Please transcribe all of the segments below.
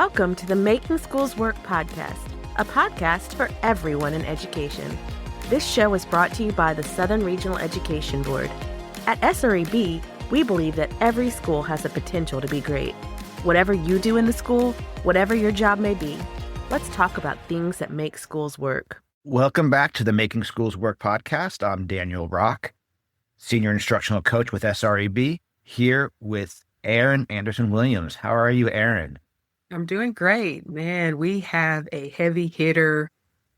Welcome to the Making Schools Work podcast, a podcast for everyone in education. This show is brought to you by the Southern Regional Education Board. At SREB, we believe that every school has the potential to be great. Whatever you do in the school, whatever your job may be, let's talk about things that make schools work. Welcome back to the Making Schools Work podcast. I'm Daniel Rock, Senior Instructional Coach with SREB, here with Aaron Anderson-Williams. How are you, Aaron? I'm doing great, man. We have a heavy hitter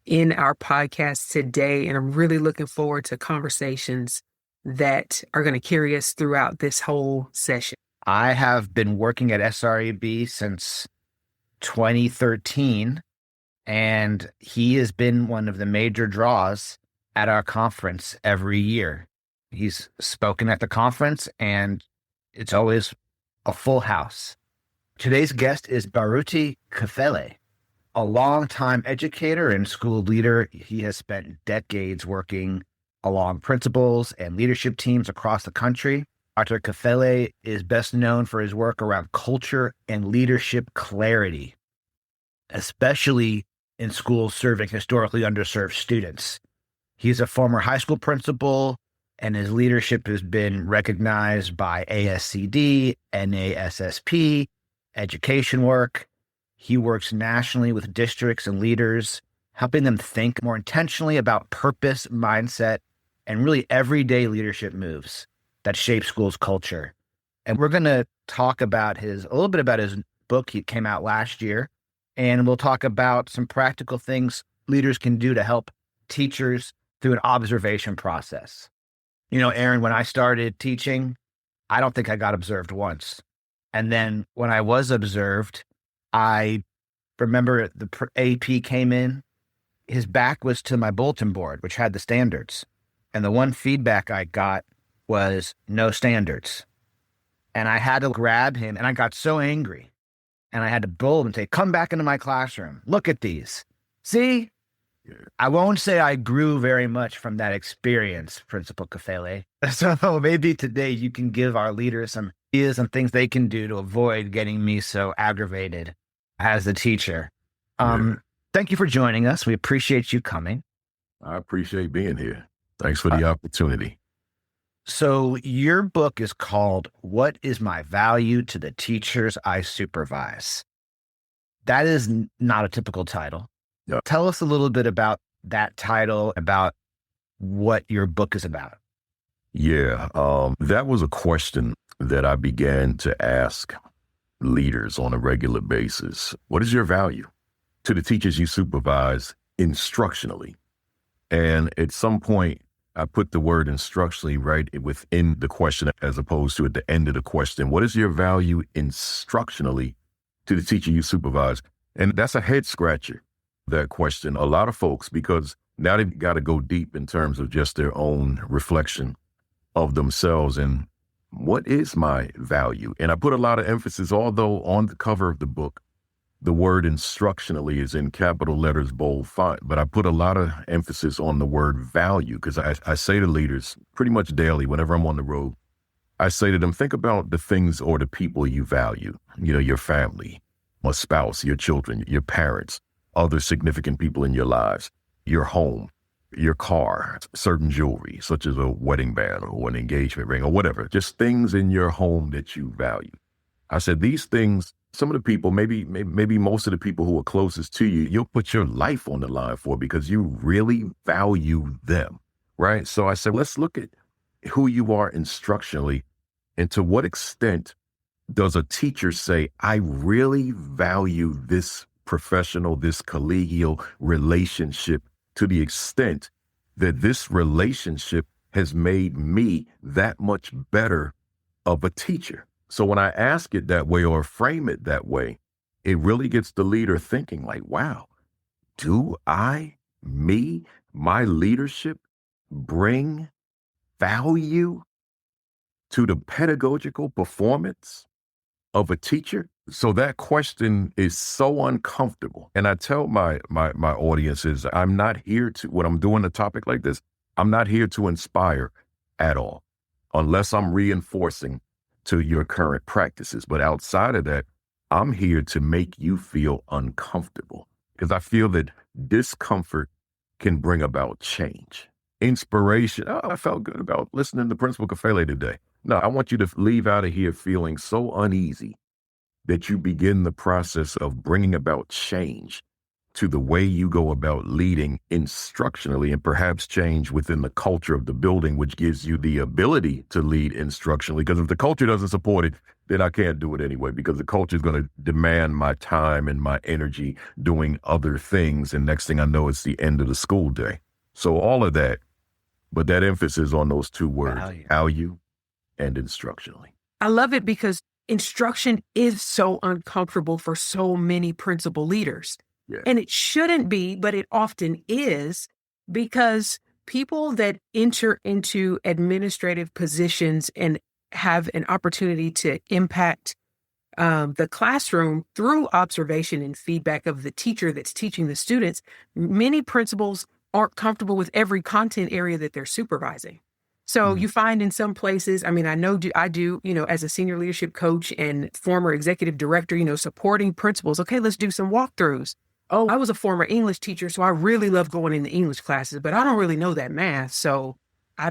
in our podcast today, and I'm really looking forward to conversations that are going to carry us throughout this whole session. I have been working at SREB since 2013, and he has been one of the major draws at our conference every year. He's spoken at the conference, and it's always a full house. Today's guest is Baruti Kafele, a longtime educator and school leader. He has spent decades working along principals and leadership teams across the country. Dr. Kafele is best known for his work around culture and leadership clarity, especially in schools serving historically underserved students. He's a former high school principal, and his leadership has been recognized by ASCD, NASSP, Education Work. He works nationally with districts and leaders, helping them think more intentionally about purpose, mindset, and really everyday leadership moves that shape schools' culture. And we're going to talk about a little bit about his book. He came out last year, and we'll talk about some practical things leaders can do to help teachers through an observation process. You know, Aaron, when I started teaching, I don't think I got observed once. And then when I was observed, I remember the AP came in, his back was to my bulletin board, which had the standards. And the one feedback I got was no standards. And I had to grab him, and I got so angry. And I had to bull him and say, come back into my classroom. Look at these. See? I won't say I grew very much from that experience, Principal Kafele. So maybe today you can give our leaders some ideas and things they can do to avoid getting me so aggravated as a teacher. Thank you for joining us. We appreciate you coming. I appreciate being here. Thanks for the opportunity. So your book is called What is My Value to the Teachers I Supervise? That is not a typical title. Yep. Tell us a little bit about that title, about what your book is about. Yeah, that was a question that I began to ask leaders on a regular basis. What is your value to the teachers you supervise instructionally? And at some point, I put the word instructionally right within the question as opposed to at the end of the question. What is your value instructionally to the teacher you supervise? And that's a head scratcher, that question. A lot of folks, because now they've got to go deep in terms of just their own reflection of themselves and what is my value? And I put a lot of emphasis, although on the cover of the book, the word instructionally is in capital letters, bold font, but I put a lot of emphasis on the word value because I say to leaders pretty much daily, whenever I'm on the road, I say to them, think about the things or the people you value, you know, your family, a spouse, your children, your parents, other significant people in your lives, your home, your car, certain jewelry, such as a wedding band or an engagement ring or whatever, just things in your home that you value. I said, these things, some of the people, maybe most of the people who are closest to you, you'll put your life on the line for because you really value them, right? So I said, let's look at who you are instructionally and to what extent does a teacher say, I really value this professional, this collegial relationship to the extent that this relationship has made me that much better of a teacher. So when I ask it that way or frame it that way, it really gets the leader thinking like, wow, do my leadership bring value to the pedagogical performance of a teacher? So that question is so uncomfortable. And I tell my audiences, I'm not here to, when I'm doing a topic like this, I'm not here to inspire at all, unless I'm reinforcing to your current practices. But outside of that, I'm here to make you feel uncomfortable because I feel that discomfort can bring about change. Inspiration. Oh, I felt good about listening to Principal Kafele today. No, I want you to leave out of here feeling so uneasy that you begin the process of bringing about change to the way you go about leading instructionally, and perhaps change within the culture of the building, which gives you the ability to lead instructionally. Because if the culture doesn't support it, then I can't do it anyway, because the culture is going to demand my time and my energy doing other things. And next thing I know, it's the end of the school day. So all of that, but that emphasis on those two words, value and instructionally. I love it because instruction is so uncomfortable for so many principal leaders. Yeah. And it shouldn't be, but it often is, because people that enter into administrative positions and have an opportunity to impact the classroom through observation and feedback of the teacher that's teaching the students, many principals aren't comfortable with every content area that they're supervising. So you find in some places, I mean, I do, as a senior leadership coach and former executive director, supporting principals. Okay, let's do some walkthroughs. Oh, I was a former English teacher, so I really love going in the English classes, but I don't really know that math. So I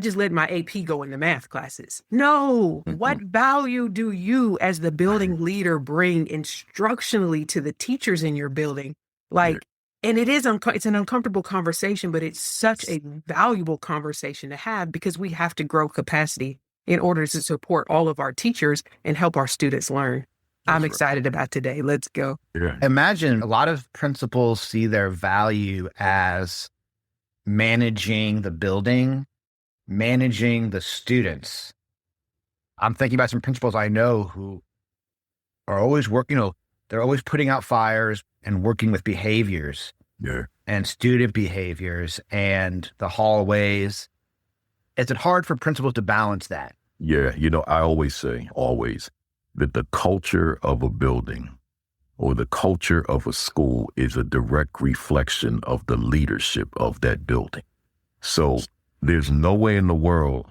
just let my AP go in the math classes. No, what value do you as the building leader bring instructionally to the teachers in your building? And it is, it's an uncomfortable conversation, but it's such a valuable conversation to have, because we have to grow capacity in order to support all of our teachers and help our students learn. I'm excited about today. Let's go. Yeah. Imagine a lot of principals see their value as managing the building, managing the students. I'm thinking about some principals I know who are always working, they're always putting out fires and working with behaviors and student behaviors and the hallways. Is it hard for principals to balance that? Yeah. I always say, that the culture of a building or the culture of a school is a direct reflection of the leadership of that building. So there's no way in the world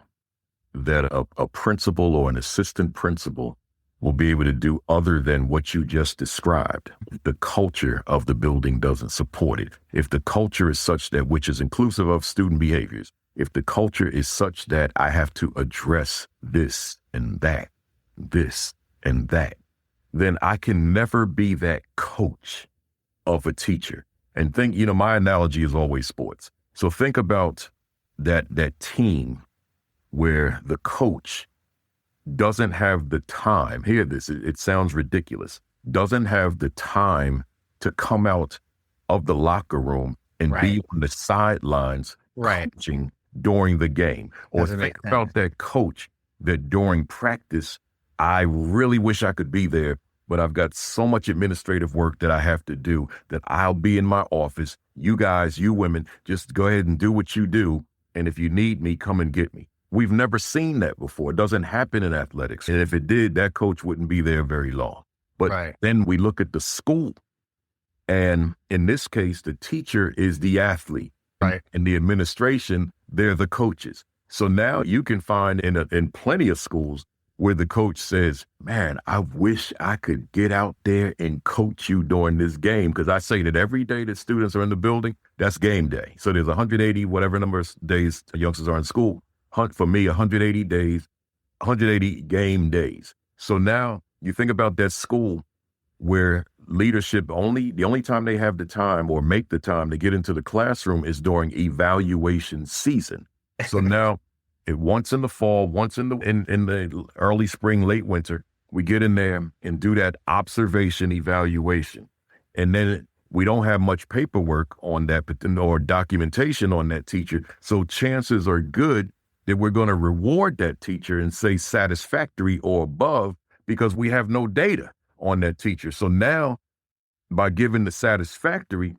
that a principal or an assistant principal will be able to do other than what you just described. The culture of the building doesn't support it. If the culture is such that, which is inclusive of student behaviors, if the culture is such that I have to address this and that, then I can never be that coach of a teacher. And think, my analogy is always sports. So think about that team where the coach doesn't have the time. Hear this, it sounds ridiculous. Doesn't have the time to come out of the locker room and be on the sidelines coaching during the game. Or think about that coach that during practice, I really wish I could be there, but I've got so much administrative work that I have to do that I'll be in my office. You guys, you women, just go ahead and do what you do. And if you need me, come and get me. We've never seen that before. It doesn't happen in athletics. And if it did, that coach wouldn't be there very long. But then we look at the school. And in this case, the teacher is the athlete. And the administration, they're the coaches. So now you can find in plenty of schools where the coach says, man, I wish I could get out there and coach you during this game. Because I say that every day that students are in the building, that's game day. So there's 180, whatever number of days youngsters are in school. For me, 180 days, 180 game days. So now you think about that school where leadership the only time they have the time or make the time to get into the classroom is during evaluation season. So now once in the fall, once in the early spring, late winter, we get in there and do that observation evaluation. And then we don't have much paperwork on that or documentation on that teacher. So chances are good that we're going to reward that teacher and say satisfactory or above because we have no data on that teacher. So now by giving the satisfactory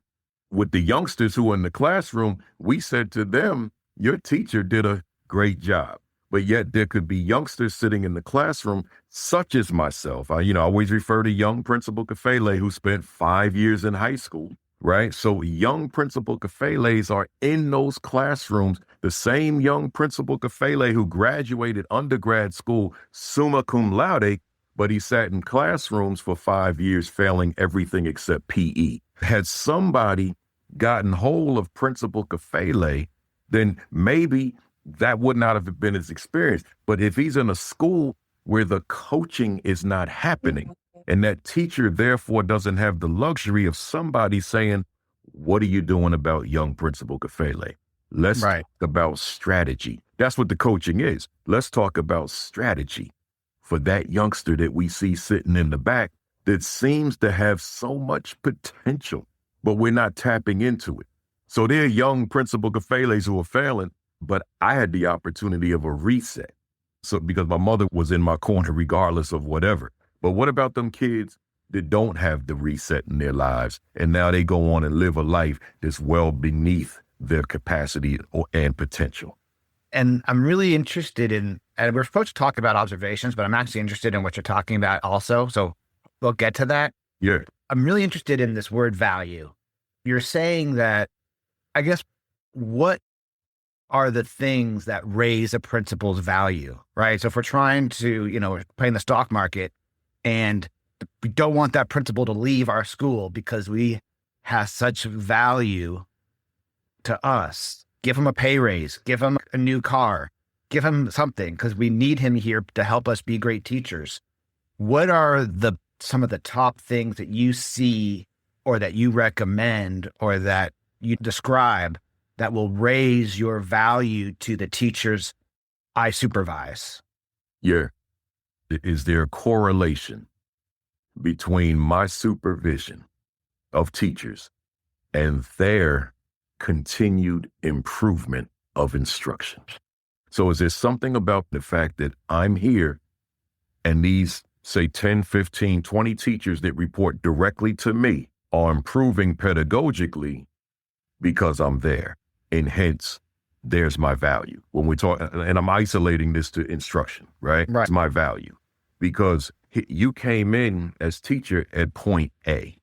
with the youngsters who are in the classroom, we said to them, your teacher did a great job. But yet there could be youngsters sitting in the classroom, such as myself. I always refer to young Principal Kafele, who spent 5 years in high school. Right. So young Principal Kafeles are in those classrooms, the same young Principal Kafele who graduated undergrad school summa cum laude, but he sat in classrooms for 5 years, failing everything except PE. Had somebody gotten hold of Principal Kafele, then maybe that would not have been his experience. But if he's in a school where the coaching is not happening, and that teacher therefore doesn't have the luxury of somebody saying, what are you doing about young Principal Kafele? Let's talk about strategy. That's what the coaching is. Let's talk about strategy for that youngster that we see sitting in the back that seems to have so much potential, but we're not tapping into it. So there are young Principal Kafeles who are failing, but I had the opportunity of a reset. So because my mother was in my corner regardless of whatever. But what about them kids that don't have the reset in their lives, and now they go on and live a life that's well beneath their capacity and potential? And I'm really interested in, and we're supposed to talk about observations, but I'm actually interested in what you're talking about also. So we'll get to that. Yeah. I'm really interested in this word value. You're saying that, I guess, what are the things that raise a principal's value, right? So if we're trying to, we're playing the stock market and we don't want that principal to leave our school because we have such value to us, give him a pay raise, give him a new car, give him something because we need him here to help us be great teachers. What are some of the top things that you see or that you recommend or that you describe that will raise your value to the teachers I supervise? Yeah. Is there a correlation between my supervision of teachers and their continued improvement of instruction? So is there something about the fact that I'm here and these, say, 10, 15, 20 teachers that report directly to me are improving pedagogically because I'm there? And hence, there's my value. When we talk, and I'm isolating this to instruction, right? It's my value. Because you came in as teacher at point A,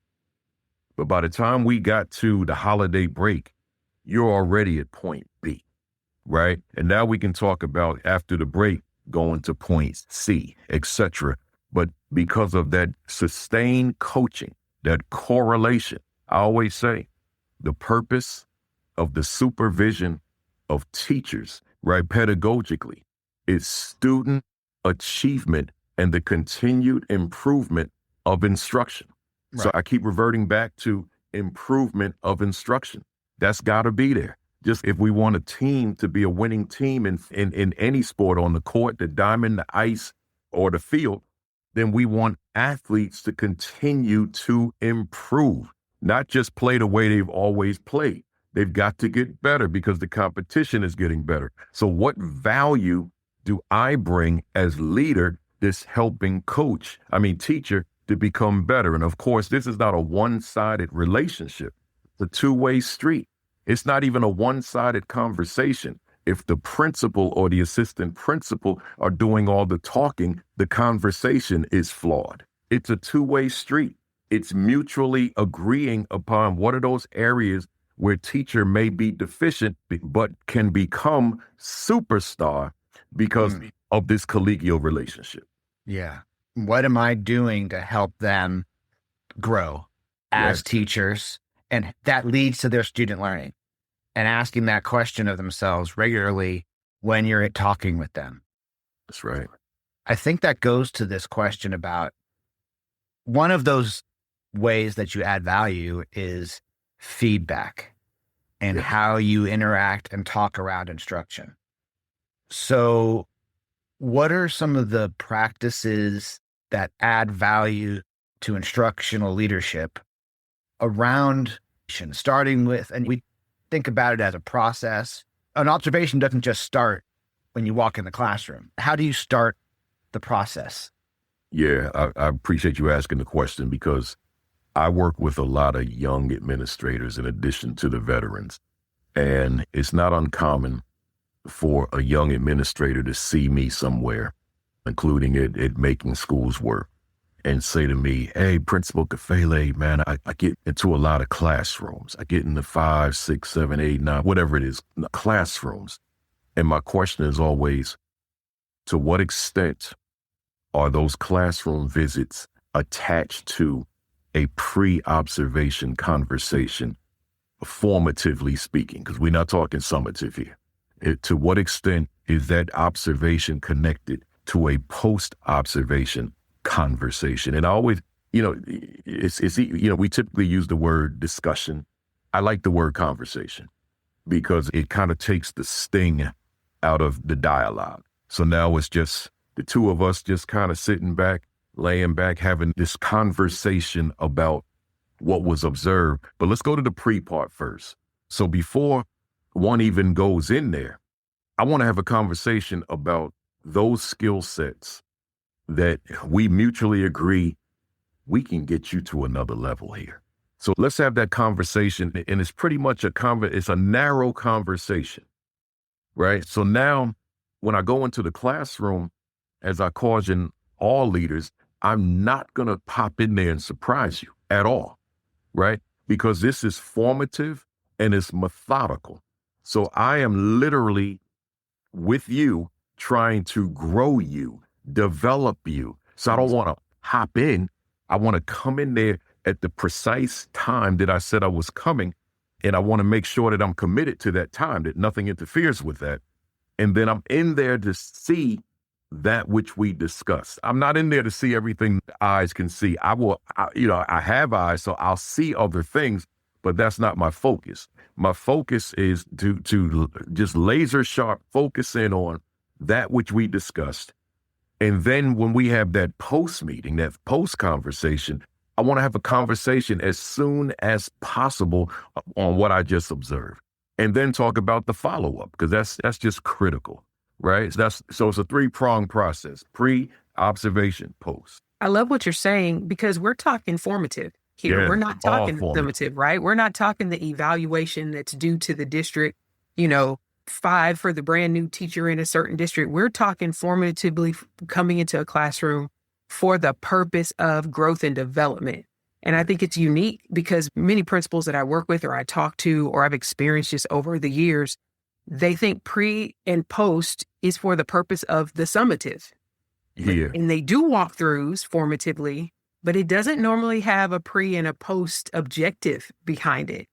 but by the time we got to the holiday break, you're already at point B, right? And now we can talk about after the break going to point C, etc. But because of that sustained coaching, that correlation, I always say the purpose of the supervision of teachers, right, pedagogically, is student achievement and the continued improvement of instruction. Right. So I keep reverting back to improvement of instruction. That's got to be there. Just if we want a team to be a winning team in any sport, on the court, the diamond, the ice, or the field, then we want athletes to continue to improve, not just play the way they've always played. They've got to get better because the competition is getting better. So what value do I bring as leader that's helping teacher to become better? And of course, this is not a one-sided relationship. It's a two-way street. It's not even a one-sided conversation. If the principal or the assistant principal are doing all the talking, the conversation is flawed. It's a two-way street. It's mutually agreeing upon what are those areas where teacher may be deficient, but can become superstar because of this collegial relationship. Yeah. What am I doing to help them grow as teachers? And that leads to their student learning and asking that question of themselves regularly when you're talking with them. That's right. I think that goes to this question about one of those ways that you add value is feedback and how you interact and talk around instruction. So what are some of the practices that add value to instructional leadership around starting with, and we think about it as a process. An observation doesn't just start when you walk in the classroom. How do you start the process? Yeah, I appreciate you asking the question because I work with a lot of young administrators in addition to the veterans. And it's not uncommon for a young administrator to see me somewhere, including at Making Schools Work, and say to me, hey, Principal Kafele, man, I get into a lot of classrooms. I get into 5, 6, 7, 8, 9, whatever it is, classrooms. And my question is always, to what extent are those classroom visits attached to a pre-observation conversation, formatively speaking, because we're not talking summative here. To what extent is that observation connected to a post-observation conversation? And I always, we typically use the word discussion. I like the word conversation because it kind of takes the sting out of the dialogue. So now it's just the two of us just kind of sitting back, laying back, having this conversation about what was observed. But let's go to the pre-part first. So before one even goes in there, I want to have a conversation about those skill sets that we mutually agree we can get you to another level here. So let's have that conversation. And it's pretty much it's a narrow conversation, right? So now when I go into the classroom, as I caution all leaders, I'm not going to pop in there and surprise you at all, right? Because this is formative and it's methodical. So I am literally with you trying to grow you, develop you. So I don't want to hop in. I want to come in there at the precise time that I said I was coming. And I want to make sure that I'm committed to that time, that nothing interferes with that. And then I'm in there to see that which we discussed. I'm not in there to see everything eyes can see. I have eyes, so I'll see other things, but that's not my focus. My focus is to just laser sharp focus in on that which we discussed. And then when we have that post meeting, that post conversation, I want to have a conversation as soon as possible on what I just observed. And then talk about the follow-up, because that's just critical, right? So it's a 3-pronged process: pre, observation, post. I love what you're saying, because we're talking formative here. Yeah, we're not talking formative. summative, right? We're not talking the evaluation that's due to the district, 5 for the brand new teacher in a certain district. We're talking formatively coming into a classroom for the purpose of growth and development. And I think it's unique because many principals that I work with or I talk to or I've experienced just over the years, they think pre and post is for the purpose of the summative. Yeah. And they do walkthroughs formatively, but it doesn't normally have a pre and a post objective behind it.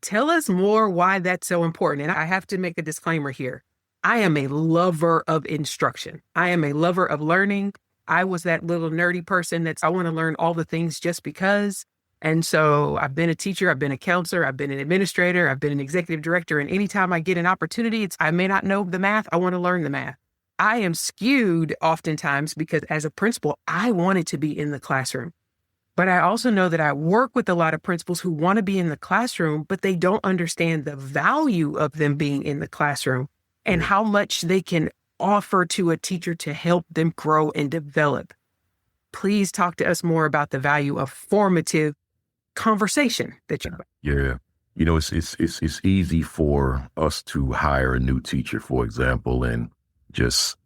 Tell us more why that's so important. And I have to make a disclaimer here. I am a lover of instruction. I am a lover of learning. I was that little nerdy person I want to learn all the things just because. And so I've been a teacher, I've been a counselor, I've been an administrator, I've been an executive director. And anytime I get an opportunity, I may not know the math, I want to learn the math. I am skewed oftentimes because as a principal, I wanted to be in the classroom. But I also know that I work with a lot of principals who want to be in the classroom, but they don't understand the value of them being in the classroom and how much they can offer to a teacher to help them grow and develop. Please talk to us more about the value of formative conversation that you. Yeah. It's easy for us to hire a new teacher, for example, and just,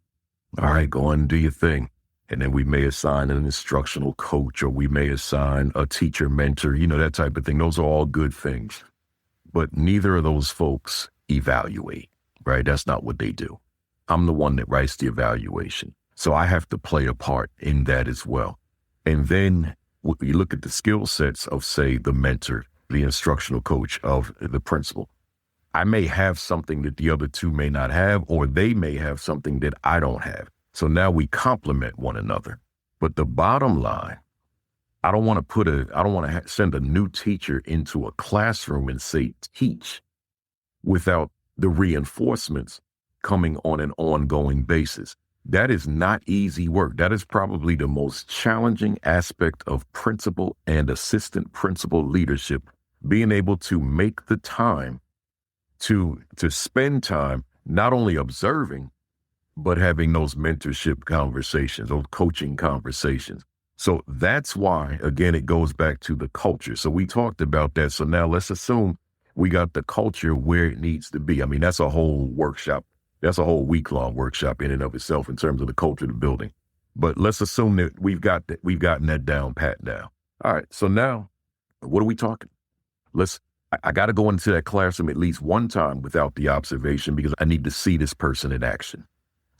all right, go on and do your thing. And then we may assign an instructional coach, or we may assign a teacher mentor, that type of thing. Those are all good things. But neither of those folks evaluate, right? That's not what they do. I'm the one that writes the evaluation. So I have to play a part in that as well. And then you look at the skill sets of, say, the mentor, the instructional coach, of the principal. I may have something that the other two may not have, or they may have something that I don't have. So now we complement one another. But the bottom line, I don't want to send a new teacher into a classroom and say, teach, without the reinforcements coming on an ongoing basis. That is not easy work. That is probably the most challenging aspect of principal and assistant principal leadership, being able to make the time to spend time not only observing, but having those mentorship conversations, those coaching conversations. So that's why, again, it goes back to the culture. So we talked about that. So now let's assume we got the culture where it needs to be. I mean, that's a whole workshop. That's a whole week-long workshop in and of itself in terms of the culture of the building. But let's assume that we've gotten that down pat now. All right. So now, what are we talking? I got to go into that classroom at least one time without the observation, because I need to see this person in action.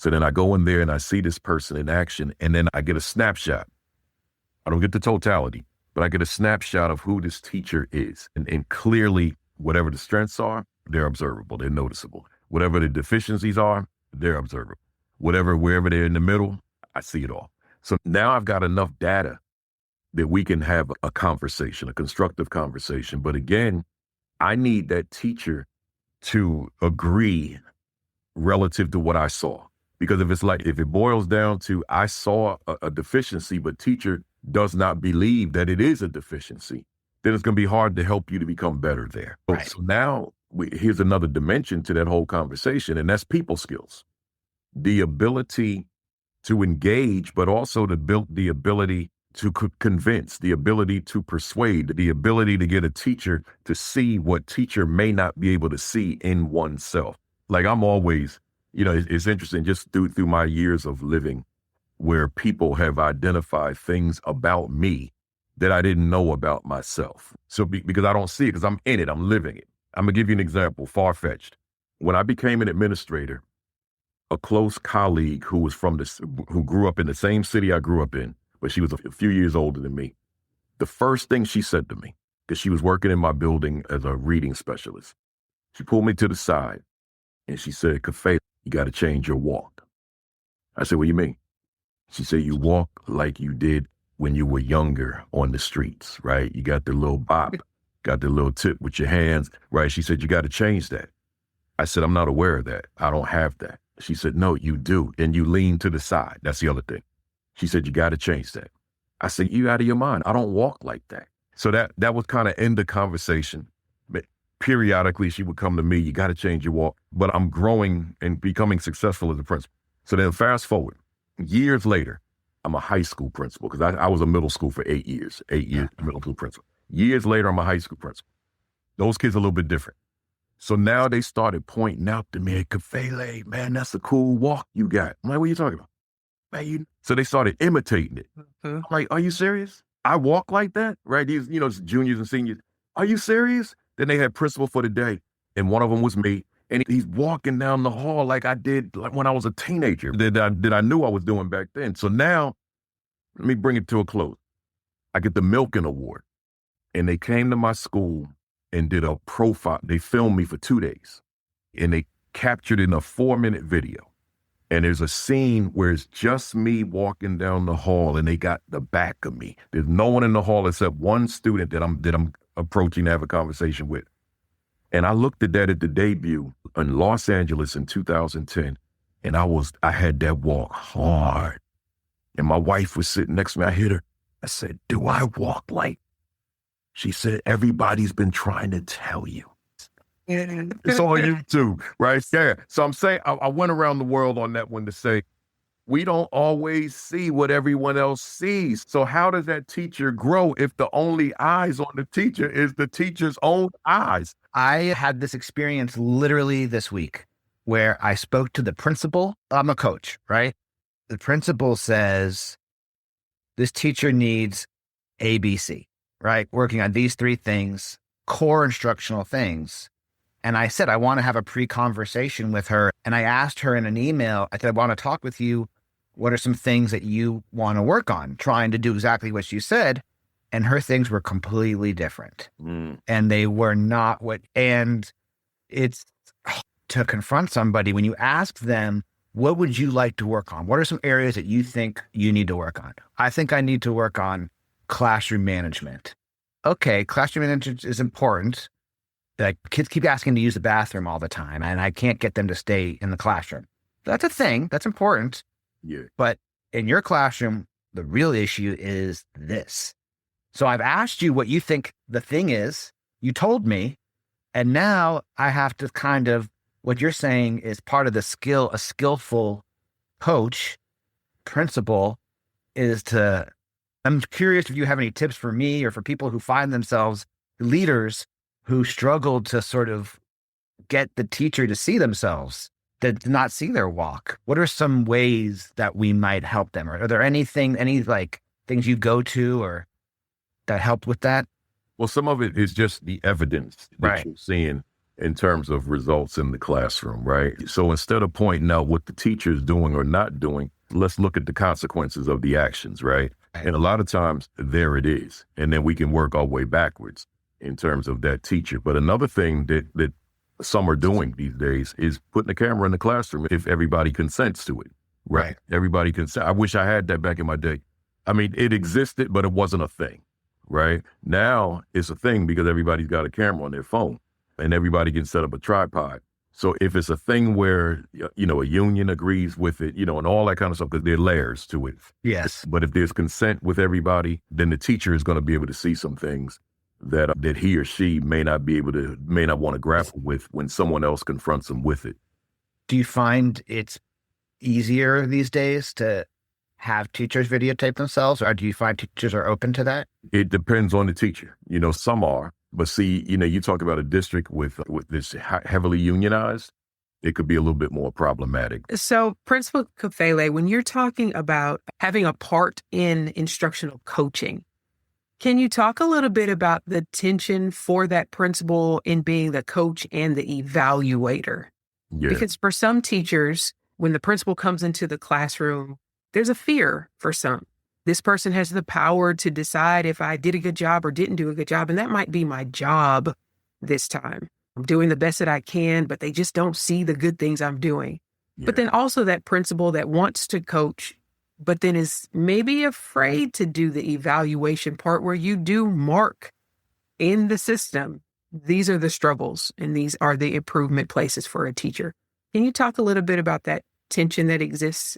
So then I go in there and I see this person in action, and then I get a snapshot. I don't get the totality, but I get a snapshot of who this teacher is. And clearly, whatever the strengths are, they're observable, they're noticeable. Whatever the deficiencies are, they're observable. Wherever they're in the middle, I see it all. So now I've got enough data that we can have a conversation, a constructive conversation. But again, I need that teacher to agree relative to what I saw. Because if it boils down to I saw a deficiency, but teacher does not believe that it is a deficiency, then it's going to be hard to help you to become better there. Right. So now here's another dimension to that whole conversation, and that's people skills. The ability to engage, but also to build the ability to convince, the ability to persuade, the ability to get a teacher to see what teacher may not be able to see in oneself. Like I'm always, it's interesting just through my years of living where people have identified things about me that I didn't know about myself. So because I don't see it, because I'm in it, I'm living it. I'm gonna give you an example, far-fetched. When I became an administrator, a close colleague who grew up in the same city I grew up in, but she was a few years older than me. The first thing she said to me, because she was working in my building as a reading specialist, she pulled me to the side and she said, "Kafele, you got to change your walk." I said, "What do you mean?" She said, "You walk like you did when you were younger on the streets, right? You got the little bop, got the little tip with your hands, right?" She said, "You got to change that." I said, "I'm not aware of that. I don't have that." She said, "No, you do. And you lean to the side. That's the other thing." She said, "You got to change that." I said, "You out of your mind. I don't walk like that." So that was kind of end the conversation. But periodically she would come to me, "You got to change your walk." But I'm growing and becoming successful as a principal. So then fast forward, years later, I'm a high school principal because I was a middle school for 8 years, middle school principal. Years later, I'm a high school principal. Those kids are a little bit different. So now they started pointing out to me, "Kafele, man, that's a cool walk you got." I'm like, "What are you talking about?" Man, so they started imitating it. I'm like, "Are you serious? I walk like that?" Right? These, juniors and seniors. "Are you serious?" Then they had principal for the day. And one of them was me. And he's walking down the hall like I did like when I was a teenager that I knew I was doing back then. So now, let me bring it to a close. I get the Milken Award. And they came to my school and did a profile. They filmed me for 2 days. And they captured it in a 4-minute video. And there's a scene where it's just me walking down the hall and they got the back of me. There's no one in the hall except one student that I'm approaching to have a conversation with. And I looked at that at the debut in Los Angeles in 2010. And I had that walk hard. And my wife was sitting next to me. I hit her. I said, "Do I walk like?" She said, "Everybody's been trying to tell you." It's on YouTube, right there. So I'm saying, I went around the world on that one to say, we don't always see what everyone else sees. So how does that teacher grow if the only eyes on the teacher is the teacher's own eyes? I had this experience literally this week where I spoke to the principal. I'm a coach, right? The principal says, "This teacher needs ABC, right? Working on these 3 things, core instructional things." And I said, I want to have a pre-conversation with her. And I asked her in an email, I said, "I want to talk with you. What are some things that you want to work on?" Trying to do exactly what you said. And her things were completely different. And they were not and it's to confront somebody when you ask them, "What would you like to work on? What are some areas that you think you need to work on?" "I think I need to work on classroom management." Okay, classroom management is important. Like kids keep asking to use the bathroom all the time and I can't get them to stay in the classroom. That's a thing. That's important. Yeah. But in your classroom, the real issue is this. So I've asked you what you think the thing is. You told me. And now I have to what you're saying is part of the skill, a skillful coach, principal I'm curious if you have any tips for me or for people who find themselves leaders who struggle to sort of get the teacher to see themselves, to not see their walk. What are some ways that we might help them? Or are there any things you go to or that help with that? Well, some of it is just the evidence that Right. you're seeing in terms of results in the classroom, right? So instead of pointing out what the teacher is doing or not doing, let's look at the consequences of the actions, right? And a lot of times there it is. And then we can work our way backwards in terms of that teacher. But another thing that some are doing these days is putting a camera in the classroom if everybody consents to it, right? Everybody consent. I wish I had that back in my day. I mean, it existed, but it wasn't a thing, right? Now it's a thing because everybody's got a camera on their phone and everybody can set up a tripod. So if it's a thing where, you know, a union agrees with it, you know, and all that kind of stuff, because there are layers to it. Yes. But if there's consent with everybody, then the teacher is going to be able to see some things that he or she may not want to grapple with when someone else confronts them with it. Do you find it's easier these days to have teachers videotape themselves, or do you find teachers are open to that? It depends on the teacher. You know, some are. But see, you know, you talk about a district with this heavily unionized, it could be a little bit more problematic. So, Principal Kafele, when you're talking about having a part in instructional coaching, can you talk a little bit about the tension for that principal in being the coach and the evaluator? Yeah. Because for some teachers, when the principal comes into the classroom, there's a fear for some. This person has the power to decide if I did a good job or didn't do a good job. And that might be my job this time. I'm doing the best that I can, but they just don't see the good things I'm doing. Yeah. But then also that principal that wants to coach, but then is maybe afraid to do the evaluation part where you do mark in the system. These are the struggles and these are the improvement places for a teacher. Can you talk a little bit about that tension that exists?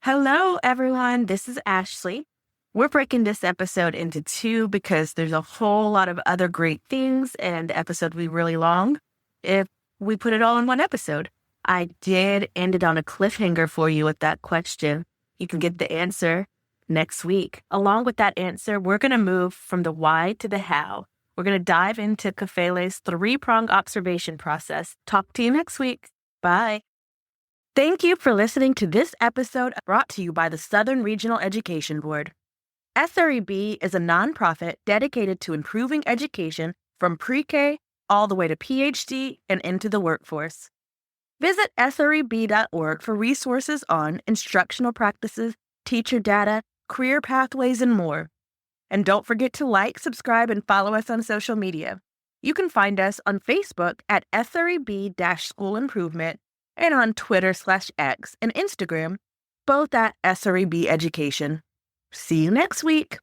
Hello, everyone. This is Ashley. We're breaking this episode into two because there's a whole lot of other great things, and the episode will be really long if we put it all in one episode. I did end it on a cliffhanger for you with that question. You can get the answer next week. Along with that answer, we're going to move from the why to the how. We're going to dive into Kafele's 3-prong observation process. Talk to you next week. Bye. Thank you for listening to this episode brought to you by the Southern Regional Education Board. SREB is a nonprofit dedicated to improving education from pre-K all the way to PhD and into the workforce. Visit sreb.org for resources on instructional practices, teacher data, career pathways, and more. And don't forget to like, subscribe, and follow us on social media. You can find us on Facebook at SREB-School Improvement and on Twitter/X and Instagram, both at SREB Education. See you next week.